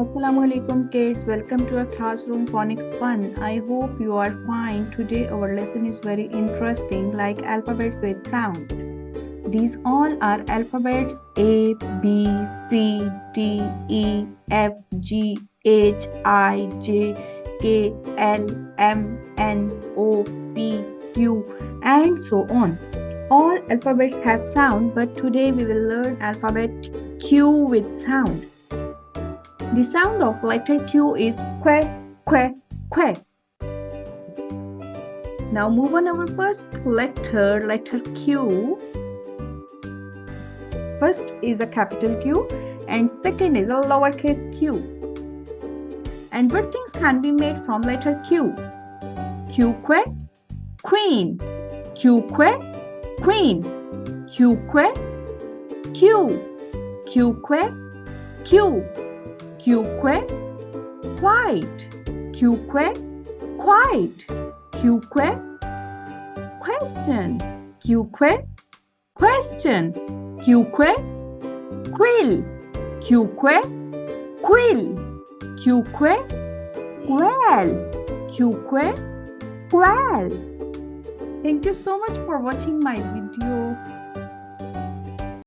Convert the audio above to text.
Assalamu alaikum kids, welcome to our classroom phonics fun. I hope you are fine. Today our lesson is very interesting like alphabets with sound. These all are alphabets A, B, C, D, E, F, G, H, I, J, K, L, M, N, O, P, Q and so on. All alphabets have sound but today we will learn alphabet Q with sound. The sound of letter Q is que, que, que. Now move on our first letter Q. First is a capital Q and second is a lowercase q. And what things can be made from letter Q? Q que, queen. Q que, queen. Q que, Q. Q que, Q. Q que, white. Q que, quiet. Q que, question. Q que, question. Q que, quill. Q que, quill. Q que, quail. Q que, quail. Thank you so much for watching my video.